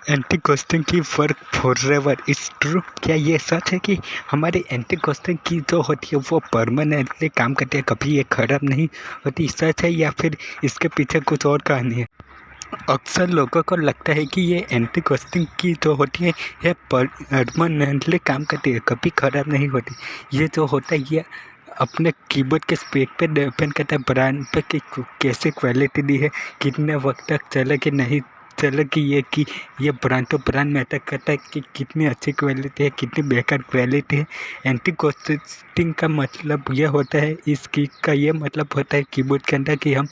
Anti ghosting की work forever is true. क्या ये सच है कि हमारी एंटी घोस्टिंग की जो होती है वो परमानेंटली काम करती है, कभी ये खराब नहीं होती? सच है या फिर इसके पीछे कुछ और कहानी है? अक्सर लोगों को लगता है कि ये एंटी घोस्टिंग की जो होती है ये परमानेंटली काम करती है, कभी खराब नहीं होती। ये जो होता है ये अपने कीबोर्ड के स्पेक पे डिपेंड करता है, ब्रांड पे कि कैसे क्वालिटी दी है, कितने वक्त तक चले कि नहीं चले, कि ये ब्रांड तो ब्रांड मैटर करता है कि कितनी अच्छी क्वालिटी है, कितनी बेकार क्वालिटी है। एंटी घोस्टिंग का मतलब ये होता है, इस की का ये मतलब होता है कीबोर्ड के अंदर कि हम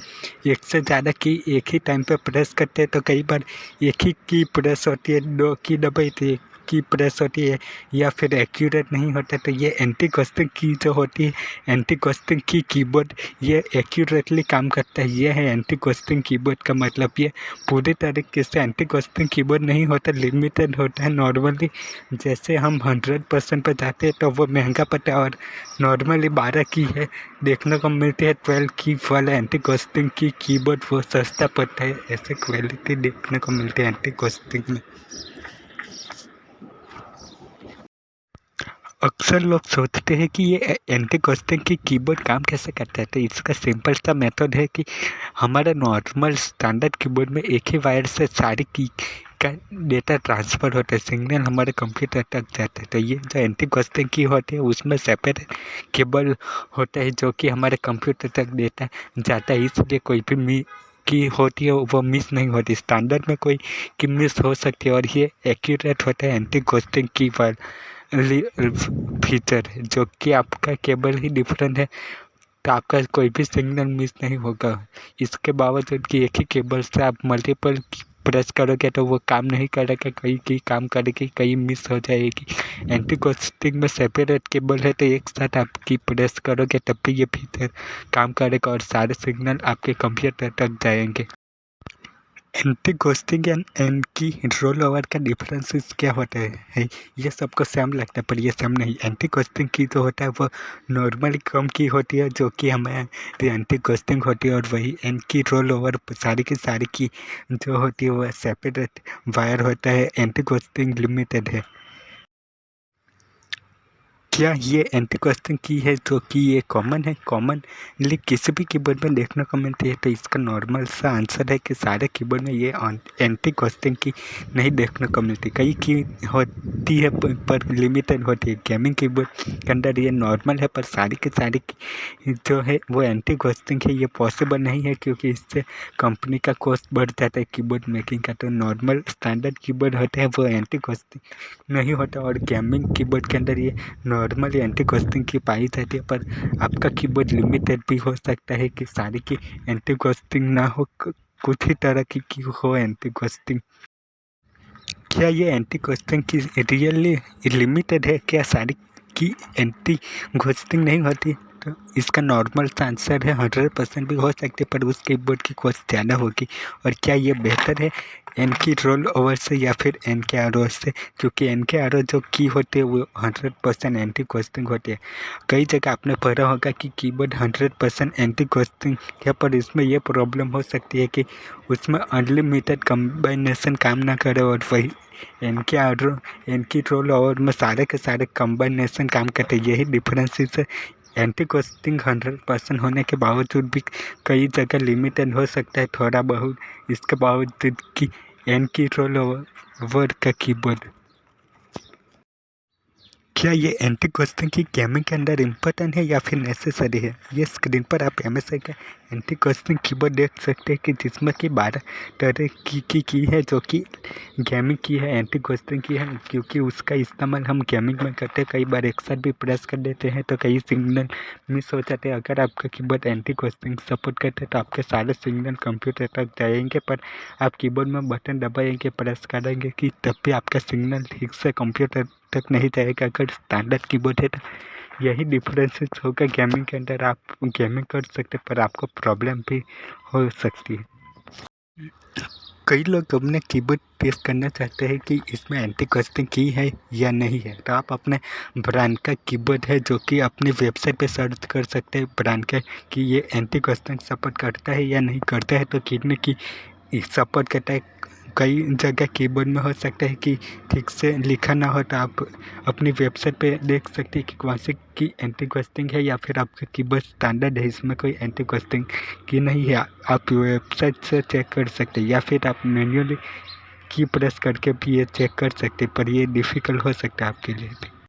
एक से ज़्यादा की एक ही टाइम पे प्रेस करते हैं तो कई बार एक ही की प्रेस होती है, दो की दबाई थी की प्रेस होती है या फिर एक्यूरेट नहीं होता। तो ये एंटी घोस्टिंग की जो होती है, एंटी घोस्टिंग की कीबोर्ड ये एक्यूरेटली काम करता है। ये है एंटी घोस्टिंग कीबोर्ड का मतलब। ये पूरी तरीके से एंटी घोस्टिंग कीबोर्ड नहीं होता, लिमिटेड होता है। नॉर्मली जैसे हम 100% पर जाते हैं तो वो महंगा पड़ता है, और नॉर्मली 12 की है देखने को मिलती है। 12 की वाला एंटी घोस्टिंग की कीबोर्ड वो सस्ता पड़ता है। ऐसे क्वालिटी देखने को मिलती है एंटी घोस्टिंग में। अक्सर लोग सोचते हैं कि ये एंटी घोस्टिंग की कीबोर्ड काम कैसे करता है। तो इसका सिंपल सा मेथड है कि हमारा नॉर्मल स्टैंडर्ड कीबोर्ड में एक ही वायर से सारी की का डेटा ट्रांसफ़र होता है, सिग्नल हमारे कंप्यूटर तक जाता है। तो ये जो एंटी घोस्टिंग की होती है उसमें सेपरेट केबल होता है जो कि हमारे कंप्यूटर तक डेटा जाता है, इसलिए कोई भी की होती है वो मिस नहीं होती। स्टैंडर्ड में कोई की मिस हो सकती है, और ये एक्यूरेट होता है एंटी घोस्टिंग की फीचर है, जो कि आपका केबल ही डिफरेंट है तो आपका कोई भी सिग्नल मिस नहीं होगा। इसके बावजूद कि एक ही केबल से आप मल्टीपल प्रेस करोगे तो वो काम नहीं करेगा, कहीं की काम करेगी, कहीं मिस हो जाएगी। एंटी घोस्टिंग में सेपरेट केबल है तो एक साथ आपकी प्रेस करोगे तब भी ये फीचर काम करेगा और सारे सिग्नल आपके कंप्यूटर तक जाएंगे। एंटी घोस्टिंग एंड की रोल ओवर का डिफरेंसेस क्या होता है? ये सबको सेम लगता है पर ये सेम नहीं। एंटी घोस्टिंग की जो होता है वो नॉर्मली कम की होती है जो कि हमारी एंटी घोस्टिंग होती है, और वही एंड की रोल ओवर सारी की सारी की जो होती है वो सेपरेट वायर होता है। एंटी घोस्टिंग लिमिटेड है। क्या ये एंटी घोस्टिंग की है जो कि ये कॉमन है? कॉमनली किसी भी कीबोर्ड में देखने को मिलती है। तो इसका नॉर्मल सा आंसर है कि सारे कीबोर्ड में ये एंटी घोस्टिंग की नहीं देखने को मिलती। कई की होती है पर लिमिटेड होती है। गेमिंग कीबोर्ड के अंदर ये नॉर्मल है, पर सारी की सारी की जो है वो एंटी घोस्टिंग है। ये पॉसिबल नहीं है क्योंकि इससे कंपनी का कॉस्ट बढ़ जाता है कीबोर्ड मेकिंग का। तो नॉर्मल स्टैंडर्ड कीबोर्ड होते हैं वो एंटी घोस्टिंग नहीं होता, और गेमिंग कीबोर्ड के अंदर ये नॉर्मली एंटी घोस्टिंग की पाई जाती है। पर आपका कीबोर्ड लिमिटेड भी हो सकता है कि सारी की एंटी घोस्टिंग ना हो, कुछ ही तरह की हो एंटी घोस्टिंग। क्या ये एंटी घोस्टिंग की रियली लिमिटेड है? क्या सारी की एंटी घोस्टिंग नहीं होती? तो इसका नॉर्मल आंसर है 100% भी हो सकती है, पर उस कीबोर्ड की कॉस्ट ज़्यादा होगी। और क्या ये बेहतर है एन की रोल ओवर से या फिर एन के आर ओ से? क्योंकि एन के आर ओ जो की होती है वो 100% एंटी घोस्टिंग होती है। कई जगह आपने पढ़ा होगा कि कीबोर्ड 100% एंटी घोस्टिंग है, पर इसमें यह प्रॉब्लम हो सकती है कि उसमें अनलिमिटेड कम्बाइनेशन काम ना करे, और वही एन की रोल ओवर में सारे के सारे कम्बाइनेशन काम करते हैं। यही डिफरेंसेस है। एंटी घोस्टिंग 100% होने के बावजूद भी कई जगह लिमिटेड हो सकता है थोड़ा बहुत, इसके बावजूद कि एन की रोल ओवर का कीबोर्ड। क्या ये एंटी घोस्टिंग की गेमिंग के अंदर इम्पोर्टेंट है या फिर नेसेसरी है? ये स्क्रीन पर आप हमेशा का एंटी घोस्टिंग कीबोर्ड देख सकते हैं कि जिसमें कि 12 तरह की है जो कि गेमिंग की है, एंटी घोस्टिंग की है। क्योंकि उसका इस्तेमाल हम गेमिंग में करते हैं, कई बार एक साथ भी प्रेस कर देते हैं तो कई सिग्नल मिस हो जाते हैं। अगर आपका कीबोर्ड एंटी घोस्टिंग सपोर्ट करते हैं तो आपके सारे सिग्नल कंप्यूटर तक जाएंगे, पर आप कीबोर्ड में बटन दबाएंगे, प्रेस करेंगे कि तब भी आपका सिग्नल ठीक से कंप्यूटर तक नहीं जाएगा। अगर स्टैंडर्ड कीबोर्ड है तो यही डिफरेंसेस होगा। गेमिंग के अंदर आप गेमिंग कर सकते पर आपको प्रॉब्लम भी हो सकती है। कई लोग अपने कीबोर्ड टेस्ट करना चाहते हैं कि इसमें एंटी घोस्टिंग की है या नहीं है। तो आप अपने ब्रांड का कीबोर्ड है जो कि अपनी वेबसाइट पे सर्च कर सकते हैं ब्रांड का कि ये एंटी घोस्टिंग सपोर्ट करता है या नहीं करता है। तो कितने की सपोर्ट करता है कई जगह कीबोर्ड में हो सकता है कि ठीक से लिखा ना हो, तो आप अपनी वेबसाइट पे देख सकते हैं कि कौन सी की एंटी घोस्टिंग है या फिर आपका कीबोर्ड स्टैंडर्ड है, इसमें कोई एंटी घोस्टिंग की नहीं है। आप वेबसाइट से चेक कर सकते हैं या फिर आप मैन्युअली की प्रेस करके भी ये चेक कर सकते हैं, पर ये डिफ़िकल्ट हो सकता है आपके लिए भी।